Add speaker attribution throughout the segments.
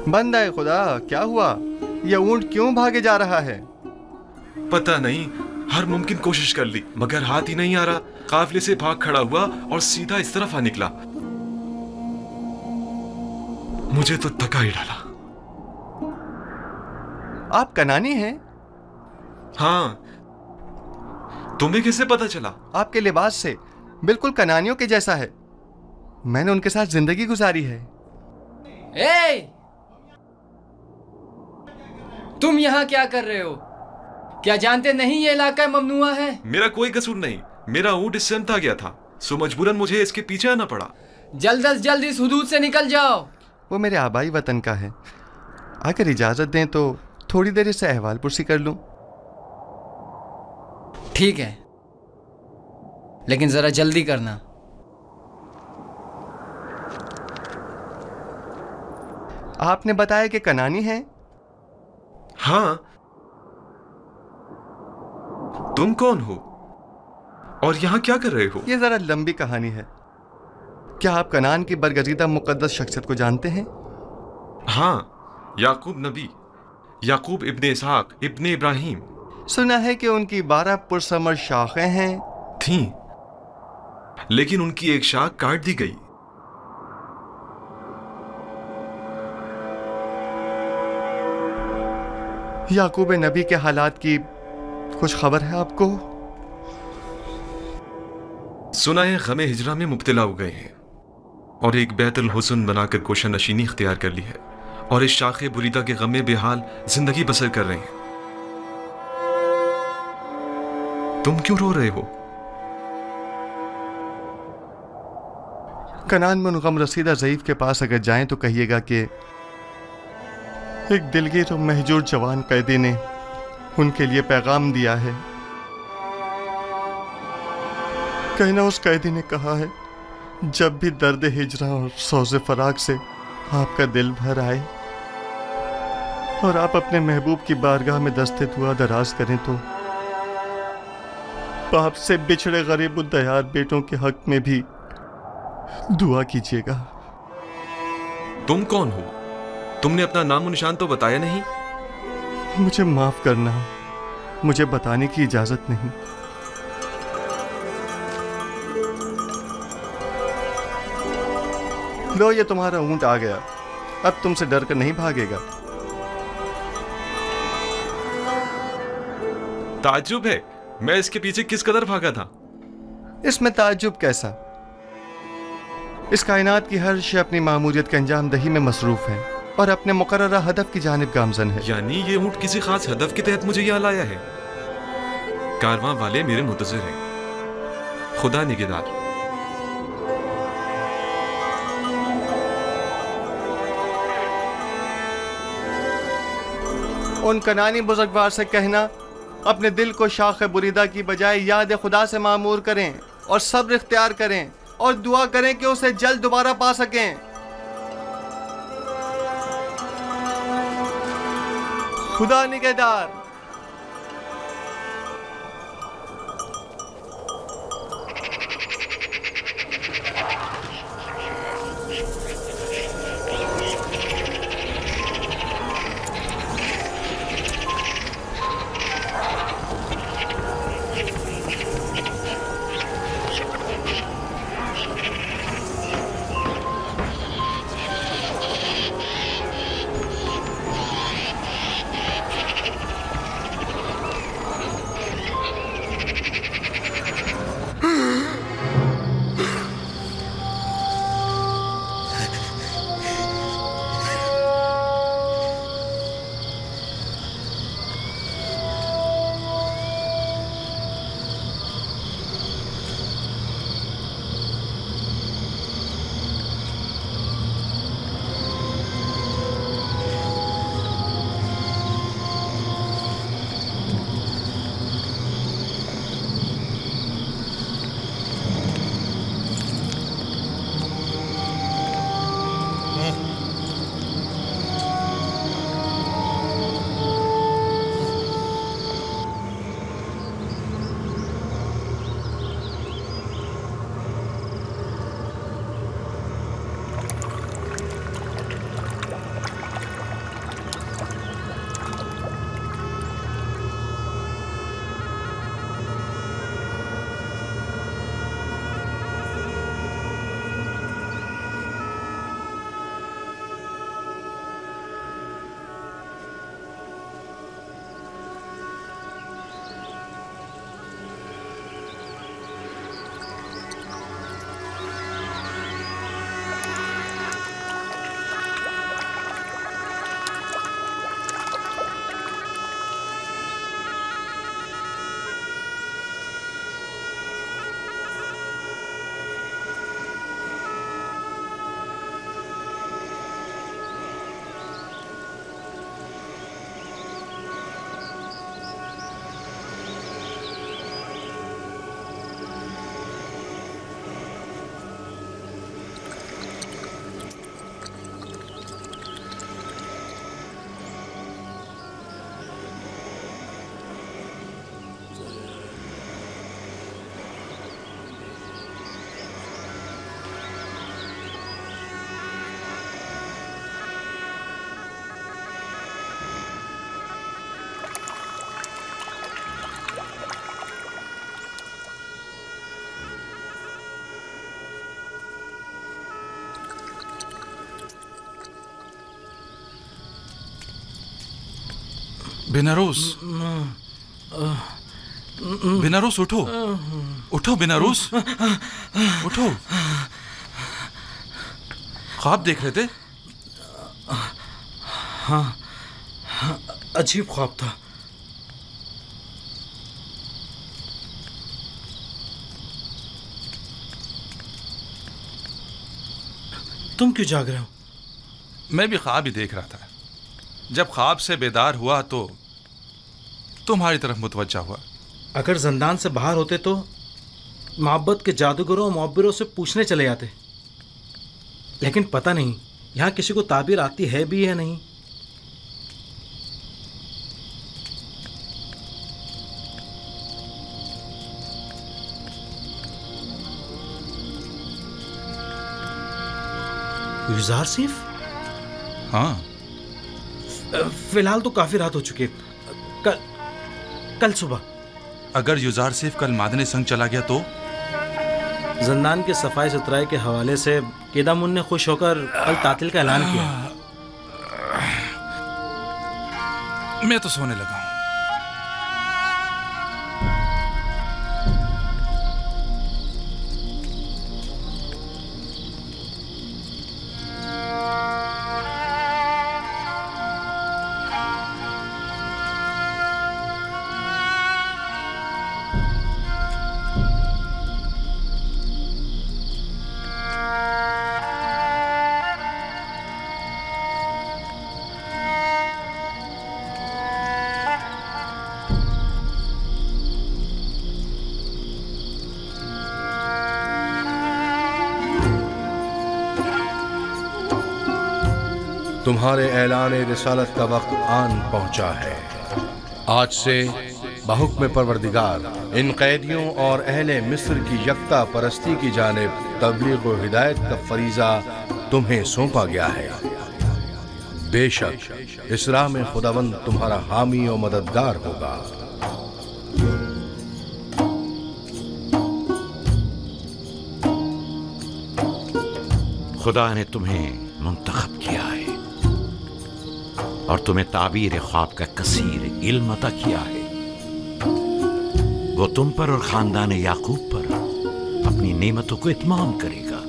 Speaker 1: बंद है खुदा, क्या हुआ? ये ऊंट क्यों भागे जा रहा है?
Speaker 2: पता नहीं, हर मुमकिन कोशिश कर ली मगर हाथ ही नहीं आ रहा। काफिले से भाग खड़ा हुआ और सीधा इस तरफ आ निकला। मुझे तो थका ही डाला।
Speaker 1: आप कनानी हैं?
Speaker 2: हाँ, तुम्हें कैसे पता चला?
Speaker 1: आपके लिबास से बिल्कुल कनानियों के जैसा है। मैंने उनके साथ जिंदगी गुजारी है।
Speaker 3: तुम यहाँ क्या कर रहे हो? क्या जानते नहीं ये इलाका ममनुआ है?
Speaker 2: मेरा कोई कसूर नहीं, मेरा ऊंट इससे अनता गया था, सो मजबूरन मुझे इसके पीछे आना पड़ा।
Speaker 3: जल्द अज जल्द इस हुदूद से निकल जाओ।
Speaker 1: वो मेरे आबाई वतन का है। अगर इजाजत दें तो थोड़ी देर इससे अहवाल पुरसी कर लूं।
Speaker 3: ठीक है, लेकिन जरा जल्दी करना।
Speaker 1: आपने बताया कि कनानी है?
Speaker 2: हाँ, तुम कौन हो और यहाँ क्या कर रहे हो?
Speaker 1: ये जरा लंबी कहानी है। क्या आप कनान की बरगजीदा मुकद्दस शख्सियत को जानते हैं?
Speaker 2: हाँ, याकूब नबी, याकूब इब्ने इसहाक इब्ने इब्राहिम।
Speaker 1: सुना है कि उनकी 12 पुरसमर शाखें हैं।
Speaker 2: थीं, लेकिन उनकी एक शाख काट दी गई।
Speaker 1: याकूब नबी के हालात की कुछ खबर है आपको?
Speaker 2: सुना है गमे हिजरा में मुब्तला हो गए हैं और एक बैतुल हुस्न बनाकर कोशा नशीनी इख्तियार कर ली है और इस शाखे बुरीदा के गमे बेहाल जिंदगी बसर कर रहे हैं। तुम क्यों रो रहे हो?
Speaker 1: कनान में उन गम रसीदा ज़ईफ के पास अगर जाएं तो कहिएगा कि एक दिलगीर और महजूर जवान कैदी ने उनके लिए पैगाम दिया है। कहना उस कैदी ने कहा है, जब भी दर्द हिजरा और सौज़े फराक से आपका दिल भर आए और आप अपने महबूब की बारगाह में दस्ते दुआ दराज करें तो बाप से बिछड़े गरीब दयार बेटों के हक में भी दुआ कीजिएगा।
Speaker 2: तुम कौन हो? तुमने अपना नामो निशान तो बताया नहीं।
Speaker 1: मुझे माफ करना, मुझे बताने की इजाजत नहीं। लो, ये तुम्हारा ऊंट आ गया। अब तुमसे डर कर नहीं भागेगा।
Speaker 2: ताज्जुब है, मैं इसके पीछे किस कदर भागा था।
Speaker 1: इसमें ताज्जुब कैसा? इस कायनात की हर शय अपनी मामूलियत के अंजाम दही में मसरूफ है और अपने मुकर्ररा हदफ की जानिब गामजन है।
Speaker 2: यानी ये ऊंट किसी खास हदफ के तहत मुझे यहाँ लाया है। कारवां वाले मेरे मुंतज़िर हैं। खुदा निगहदार।
Speaker 1: उन कनानी बुजुर्गवार से कहना अपने दिल को शाख बुरीदा की बजाय याद खुदा से मामूर करें और सब्र इख्तियार करें और दुआ करें कि उसे जल्द दोबारा पा सकें। खुदा निगहदार।
Speaker 4: बेनारोस, बेनारोस उठो, उठो बेनारोस, उठो। ख्वाब देख रहे थे?
Speaker 5: हाँ, अजीब ख्वाब था। तुम क्यों जाग रहे हो?
Speaker 4: मैं भी ख्वाब ही देख रहा था। जब ख्वाब से बेदार हुआ तो तुम्हारी तरफ मुतवज्जा हुआ।
Speaker 5: अगर जिंदान से बाहर होते तो मोहब्बत के जादूगरों और मुअब्बिरों से पूछने चले जाते, लेकिन पता नहीं यहाँ किसी को ताबीर आती है भी या नहीं। युजार सिर्फ?
Speaker 4: हाँ,
Speaker 5: फिलहाल तो काफी रात हो चुकी है। कल सुबह
Speaker 4: अगर युजार सिर्फ कल मादने संग चला गया तो?
Speaker 5: जिंदान की सफाई सुथराई के हवाले से केदामुन ने खुश होकर कल तातिल का ऐलान किया।
Speaker 4: मैं तो सोने लगा हूं।
Speaker 6: तुम्हारे ऐलान रिसालत का वक्त आन पहुंचा है। आज से बहुक्म परवरदिगार इन कैदियों और अहले मिस्र की यकता परस्ती की जानिब तबलीग व हिदायत का फरीजा तुम्हें सौंपा गया है। बेशक इस राह में खुदावंद तुम्हारा हामी और मददगार होगा।
Speaker 7: खुदा ने तुम्हें मुंतखब किया है और तुम्हें ताबीर ख्वाब का कसीर इल्म अता किया है। वो तुम पर और खानदान याकूब पर अपनी नेमतों को इत्माम करेगा,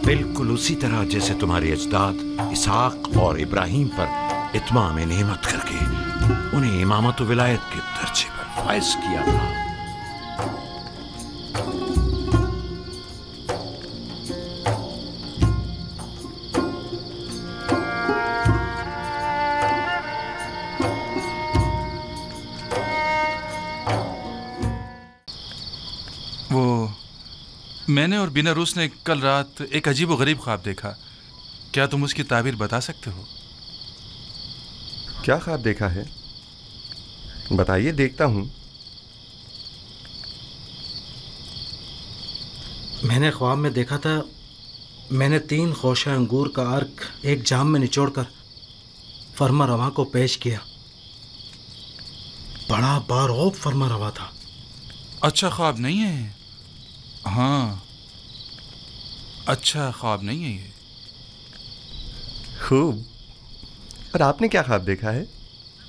Speaker 7: बिल्कुल उसी तरह जैसे तुम्हारे अजदाद इसहाक और इब्राहिम पर इत्माम नेमत करके उन्हें इमामत व विलायत के दर्जे पर फाइज किया था।
Speaker 4: मैंने और बिनारूस ने कल रात एक अजीब व गरीब ख्वाब देखा। क्या तुम उसकी ताबीर बता सकते हो?
Speaker 1: क्या ख्वाब देखा है? बताइए, देखता हूं।
Speaker 5: मैंने ख्वाब में देखा था, मैंने 3 खोशा अंगूर का अर्क एक जाम में निचोड़कर फरमा रवा को पेश किया। बड़ा बारौब फरमा रवा था।
Speaker 4: अच्छा ख्वाब नहीं है। हाँ, अच्छा ख्वाब नहीं है ये।
Speaker 1: खूब। और आपने क्या ख्वाब देखा है?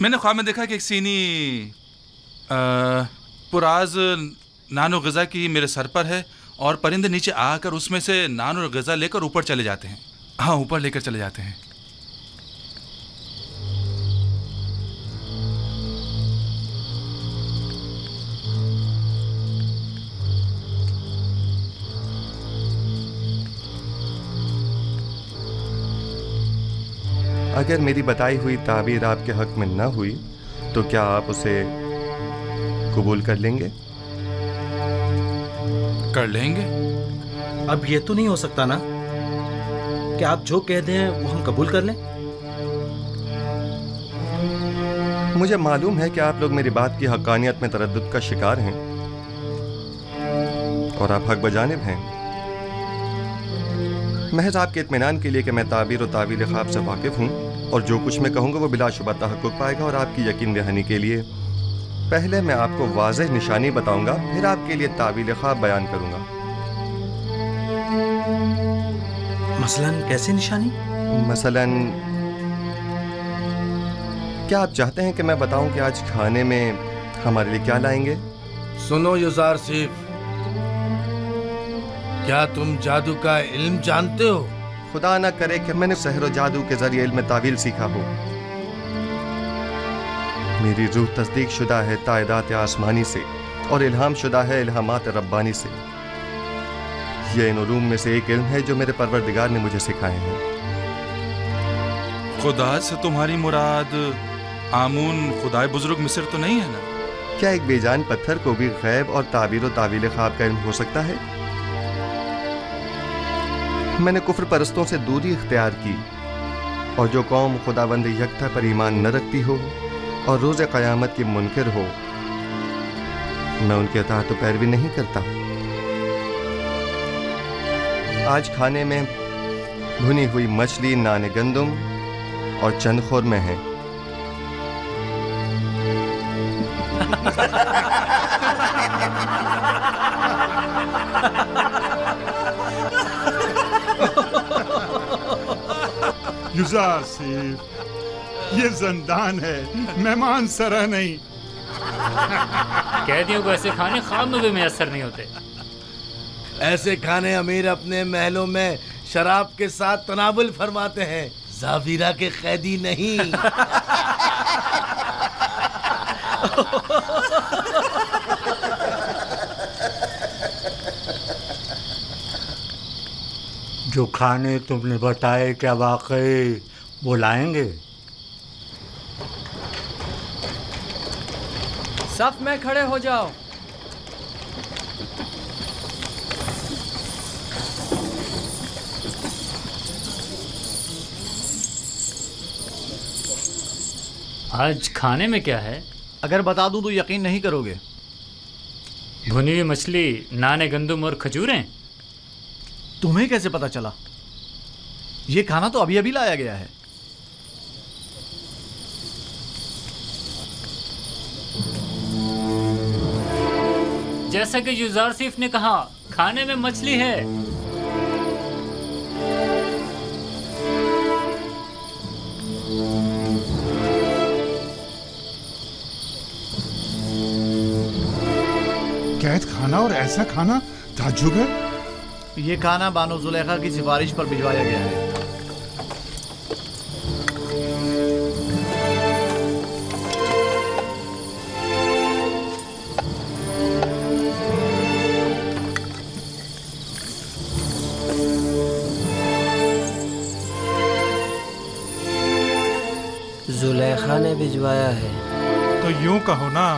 Speaker 4: मैंने ख्वाब में देखा कि एक सीनी पुराज नान और ग़िज़ा की मेरे सर पर है और परिंदे नीचे आकर उसमें से नान और ग़िज़ा लेकर ऊपर चले जाते हैं। हाँ, ऊपर लेकर चले जाते हैं।
Speaker 1: अगर मेरी बताई हुई ताबीर आपके हक में न हुई तो क्या आप उसे कबूल कर लेंगे?
Speaker 4: कर लेंगे।
Speaker 5: अब ये तो नहीं हो सकता ना कि आप जो कह दें वो हम कबूल कर लें।
Speaker 1: मुझे मालूम है कि आप लोग मेरी बात की हक्कानियत में तरद्दुद का शिकार हैं और आप हक बजानिब हैं। महज आपके इत्मीनान के लिए कि मैं ताबीर और तावील ख्वाब से वाकिफ हूँ और जो कुछ मैं कहूँगा वो बिलाशुबा तहक्कुक पाएगा। और आपकी यकीन दहानी के लिए पहले मैं आपको वाज़ेह निशानी बताऊंगा, फिर आपके लिए तावील ख्वाब बयान करूंगा।
Speaker 5: मसलन कैसी निशानी?
Speaker 1: मसलन क्या आप चाहते हैं कि मैं बताऊं कि आज खाने में हमारे लिए क्या लाएंगे?
Speaker 8: सुनो युजारसीफ, क्या तुम जादू का इल्म जानते हो?
Speaker 1: खुदा ना करे कि मैंने सहर और जादू के जरिए इल्म तावील सीखा हो। मेरी रूह तस्दीक शुदा है तायदात आसमानी से और इल्हाम शुदा है इल्हामात रब्बानी से। यह इन उलूम में से एक इल्म है जो मेरे परवरदिगार ने मुझे सिखाए हैं।
Speaker 4: खुदा से तुम्हारी मुराद आमून खुदाए बुजुर्ग मिस्र तो नहीं है ना?
Speaker 1: क्या एक बेजान पत्थर को भी गैब और ताबीर और तावील ख्वाब का इल्म हो सकता है? मैंने कुफ्र परस्तों से दूरी इख्तियार की, और जो कौम खुदावंद यकता पर ईमान न रखती हो और रोज़े क़यामत की मुनकिर हो, मैं उनके अताअत और पैरवी नहीं करता। आज खाने में भुनी हुई मछली, नान गंदुम और चंद खुरमे हैं।
Speaker 9: युजारसीफ, ये जिंदान है, मेहमान सरा नहीं।
Speaker 10: कैदियों को ऐसे खाने ख्वाब में भी मैसर नहीं होते।
Speaker 8: ऐसे खाने अमीर अपने महलों में शराब के साथ तनावुल फरमाते हैं, जावीरा के कैदी नहीं।
Speaker 11: जो खाने तुमने बताए क्या वाकई वो लाएंगे?
Speaker 3: सफ में खड़े हो जाओ।
Speaker 10: आज खाने में क्या है?
Speaker 12: अगर बता दूं तो यकीन नहीं करोगे।
Speaker 10: भुनी हुई मछली, नाने गंदुम और खजूरें।
Speaker 12: तुम्हें कैसे पता चला? ये खाना तो अभी अभी लाया गया है।
Speaker 10: जैसा कि युजारसीफ ने कहा, खाने में मछली है।
Speaker 9: कैद खाना और ऐसा खाना ताज्जुब है।
Speaker 12: ये खाना बानो जुलेखा की सिफारिश पर भिजवाया गया है।
Speaker 13: जुलेखा ने भिजवाया है।
Speaker 5: तो यूं कहो ना,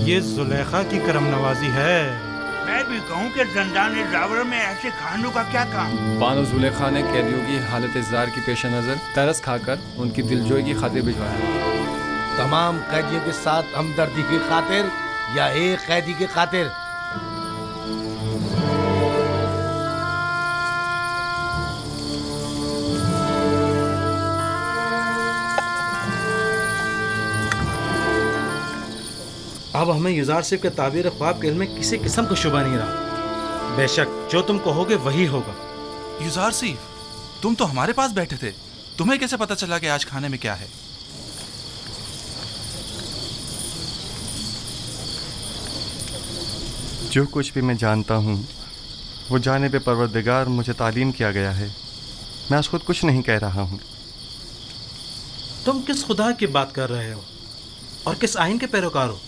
Speaker 5: ये जुलेखा की करम नवाजी है।
Speaker 14: मैं भी कहूँ कि जंदान जावर में ऐसे खानों का क्या काम?
Speaker 15: बानो जुलेखा ने कैदियों की हालत ज़ार की पेश नज़र तरस खाकर उनकी दिलजोई की खातिर भिजवाया।
Speaker 8: तमाम कैदियों के साथ हमदर्दी की खातिर या एक कैदी की खातिर?
Speaker 5: अब हमें युजारसीफ के ताबीर ख्वाब के इल्म में किसी किस्म का शुबा नहीं रहा। बेशक जो तुम कहोगे वही होगा।
Speaker 4: युजारसीफ, तुम तो हमारे पास बैठे थे, तुम्हें कैसे पता चला कि आज खाने में क्या है?
Speaker 1: जो कुछ भी मैं जानता हूँ वो जानिब परवरदिगार मुझे तालीम किया गया है। मैं आज खुद कुछ नहीं कह रहा हूँ।
Speaker 5: तुम किस खुदा की बात कर रहे हो और किस आइन के पैरोकार हो?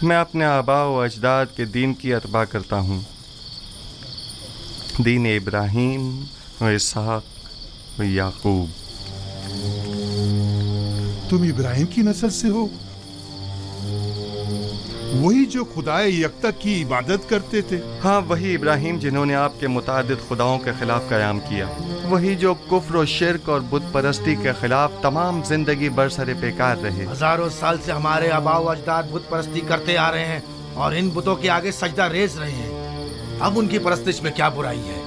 Speaker 1: मैं अपने आबा व अजदाद के दीन की अतबा करता हूँ। दीन इब्राहीम व इसहाक व याकूब।
Speaker 9: तुम इब्राहिम की नस्ल से हो, वही जो खुदाए यकता की इबादत करते थे।
Speaker 1: हाँ, वही इब्राहिम जिन्होंने आपके मुतादिद खुदाओं के खिलाफ कयाम किया। वही जो कुफ्र और शिर्क और बुत परस्ती के खिलाफ तमाम जिंदगी बरसरे बेकार रहे।
Speaker 8: हजारों साल से हमारे आबा व अजदाद बुत परस्ती करते आ रहे हैं और इन बुतों के आगे सजदा रेज रहे हैं। अब उनकी परस्तिश में क्या बुराई है?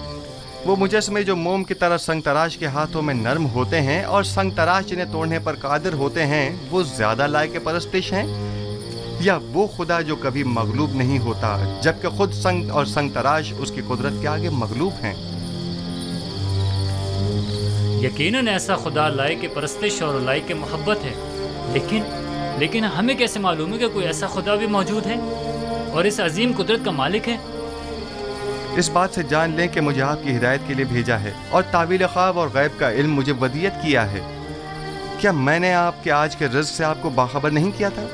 Speaker 1: वो मुजस्मे जो मोम की तरह संग तराश के हाथों में नर्म होते हैं और संग तराश जिन्हें तोड़ने पर कादिर होते हैं, वो ज्यादा लायक परस्तिश हैं, या वो खुदा जो कभी मगलूब नहीं होता जबकि खुद संग और संग तराश उसकी कुदरत के आगे मगलूब हैं?
Speaker 10: यकीनन ऐसा खुदा लाए की परस्तिश और लाए की मोहब्बत है, लेकिन हमें कैसे मालूम है कि कोई ऐसा खुदा भी मौजूद है और इस अजीम कुदरत का मालिक है?
Speaker 1: इस बात से जान लें कि मुझे आपकी हिदायत के लिए भेजा है और तावील ख्वाब और गैब का इल्म मुझे वदियत किया है। क्या मैंने आपके आज के रिज़्क़ से आपको बाखबर नहीं किया था?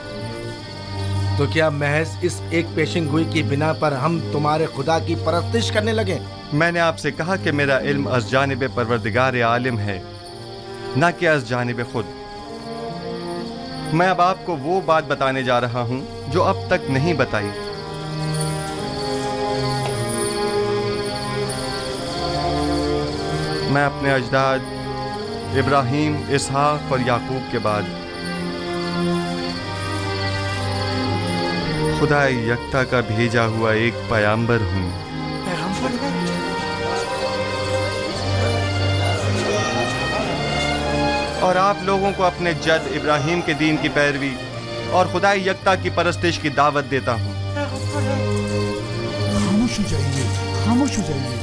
Speaker 8: तो क्या महज इस एक पेशिंगोई की बिना पर हम तुम्हारे खुदा की परस्तिश करने लगे?
Speaker 1: मैंने आपसे कहा कि मेरा इल्म अज़ जानिब परवरदिगार आलिम है, ना कि अज़ जानिब खुद। मैं अब आपको वो बात बताने जा रहा हूँ जो अब तक नहीं बताई। मैं अपने अजदाद इब्राहीम, इसहाक और याकूब के बाद खुदा यकता का भेजा हुआ एक पैगंबर हूँ। और आप लोगों को अपने जद इब्राहीम के दीन की पैरवी और खुदा यकता की परस्तिश की दावत देता हूँ।
Speaker 16: खामोश हो जाइए, खामोश हो जाइए।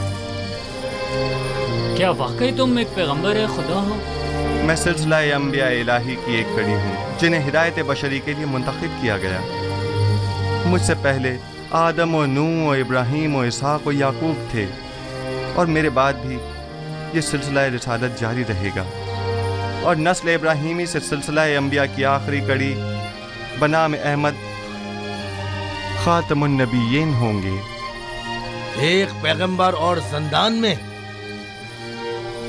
Speaker 10: क्या वाकई तुम एक पैगंबर खुदा हो?
Speaker 1: मैं सिलसिला अंबिया इलाही की एक कड़ी हूँ जिन्हें हिदायत बशरी के लिए मुंतखब किया गया। मुझसे पहले आदम और नूह और इब्राहीम और इसहाक और याकूब थे, और मेरे बाद भी ये सिलसिला रिसालत जारी रहेगा, और नस्ल इब्राहीमी से सिलसिला अंबिया की आखिरी कड़ी बनाम अहमद खातमुन नबीयीन होंगे।
Speaker 8: एक पैगंबर और ज़ंदान में?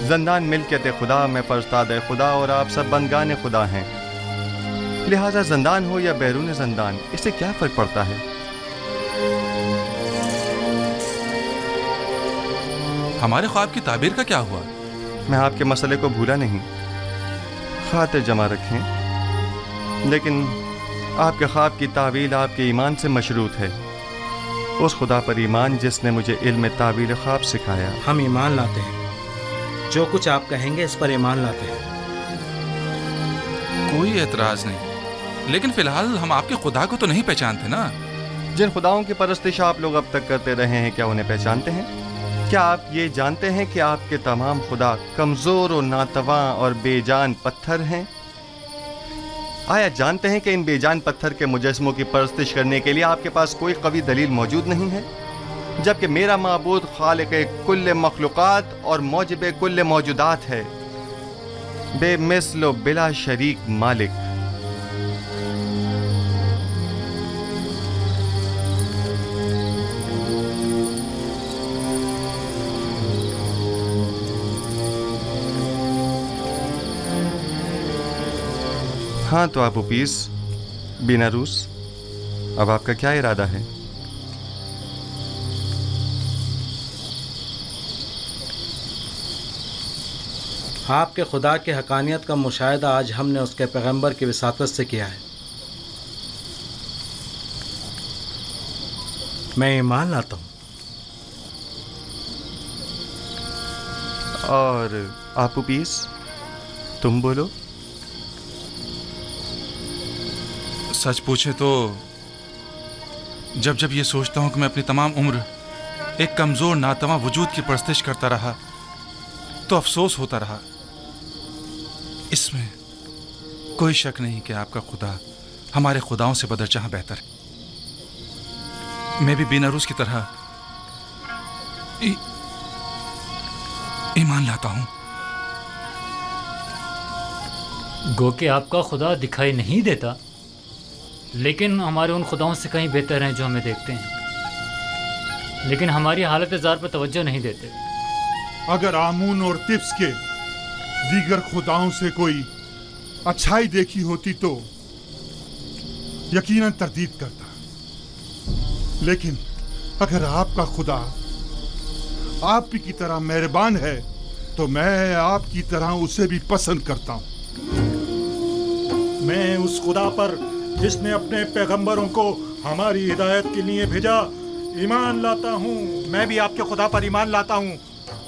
Speaker 1: ज़ंदान मिल्कियत खुदा में फरस्ताद खुदा और आप सब बंदगान खुदा हैं, लिहाजा ज़ंदान हो या बैरून ज़ंदान, इससे क्या फ़र्क पड़ता है?
Speaker 4: हमारे ख्वाब की ताबीर का क्या हुआ?
Speaker 1: मैं आपके मसले को भूला नहीं, खातिर जमा रखें, लेकिन आपके ख्वाब की तावील आपके ईमान से मशरूत है, उस खुदा पर ईमान जिसने मुझे इल्म तावील ख्वाब सिखाया।
Speaker 5: हम ईमान लाते हैं, जो कुछ आप कहेंगे इस पर ईमान लाते हैं।
Speaker 4: कोई एतराज नहीं, लेकिन फिलहाल हम आपके खुदा को तो नहीं पहचानते ना।
Speaker 1: जिन खुदाओं की परस्तिश आप लोग अब तक करते रहे हैं, क्या उन्हें पहचानते हैं? क्या आप ये जानते हैं कि आपके तमाम खुदा कमज़ोर और नातवा और बेजान पत्थर हैं? आया जानते हैं कि इन बेजान पत्थर के मुजस्मों की परस्तिश करने के लिए आपके पास कोई कवी दलील मौजूद नहीं है, जबकि मेरा माबूद खालिक़े कुल्ले मखलूक़ात और मौजिबे कुल्ले मौजूदात है, बेमिसल व बिला शरीक मालिक। हाँ तो आप उपीस बीनारूस, अब आपका क्या इरादा है?
Speaker 5: आपके खुदा के हकानियत का मुशाहिदा आज हमने उसके पैगंबर की विसातत से किया है। मैं ईमान लाता हूँ।
Speaker 1: और आप उपीस, तुम बोलो।
Speaker 4: सच पूछे तो जब जब ये सोचता हूँ कि मैं अपनी तमाम उम्र एक कमज़ोर नातवा वजूद की परस्तिश करता रहा तो अफसोस होता रहा। इसमें कोई शक नहीं कि आपका खुदा हमारे खुदाओं से बदरजहाँ बेहतर है। मैं भी बीनारूस की तरह ईमान लाता हूँ।
Speaker 10: गो कि आपका खुदा दिखाई नहीं देता, लेकिन हमारे उन खुदाओं से कहीं बेहतर हैं जो हमें देखते हैं, लेकिन हमारी हालत ज़ार पर तवज्जो नहीं देते।
Speaker 9: अगर आमून और तिब्स के दीगर खुदाओं से कोई अच्छाई देखी होती तो यकीनन तरदीद करता, लेकिन अगर आपका खुदा आप की तरह मेहरबान है तो मैं आपकी तरह उसे भी पसंद करता हूँ।
Speaker 17: मैं उस खुदा पर जिसने अपने पैगंबरों को हमारी हिदायत के लिए भेजा ईमान लाता हूँ।
Speaker 18: मैं भी आपके खुदा पर ईमान लाता हूँ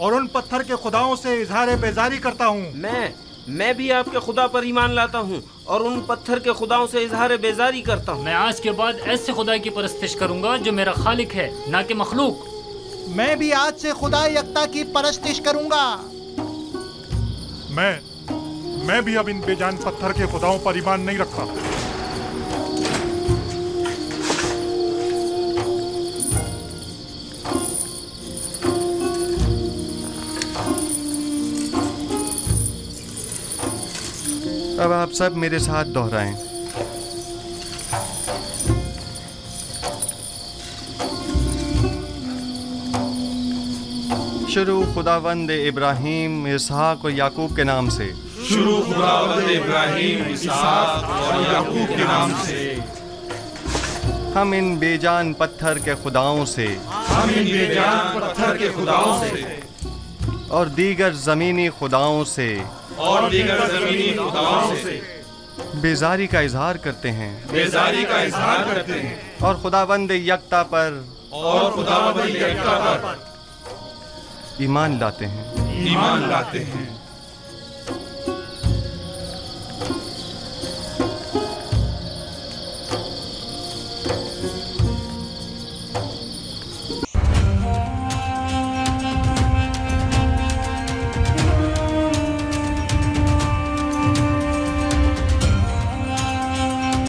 Speaker 18: और उन पत्थर के खुदाओं से इजहार बेजारी करता हूँ।
Speaker 13: मैं भी आपके खुदा पर ईमान लाता हूँ और उन पत्थर के खुदाओं से इजहार बेजारी करता हूँ।
Speaker 10: मैं आज के बाद ऐसे खुदा की परस्तिश करूँगा जो मेरा खालिक है, ना कि मखलूक।
Speaker 18: मैं भी आज से खुदा यकता की परस्तिश करूँगा।
Speaker 17: मैं भी अब इन बेजान पत्थर के खुदाओं पर ईमान नहीं रखता।
Speaker 1: अब आप सब मेरे साथ दोहराएं। शुरू खुदावंद इब्राहिम, इसहाक और याकूब के नाम से।
Speaker 4: शुरू खुदावंद इब्राहिम, इसहाक और याकूब के नाम से।
Speaker 1: हम इन बेजान पत्थर के खुदाओं से,
Speaker 4: हम इन बेजान पत्थर के खुदाओं से
Speaker 1: और दीगर जमीनी खुदाओं से,
Speaker 4: और दीगर जमीनी खुदाओं से
Speaker 1: बेजारी का इजहार करते हैं,
Speaker 4: बेजारी का इजहार करते हैं,
Speaker 1: और खुदावंद यकता पर,
Speaker 4: और खुदावंद यकता पर
Speaker 1: ईमान लाते हैं,
Speaker 4: ईमान लाते हैं।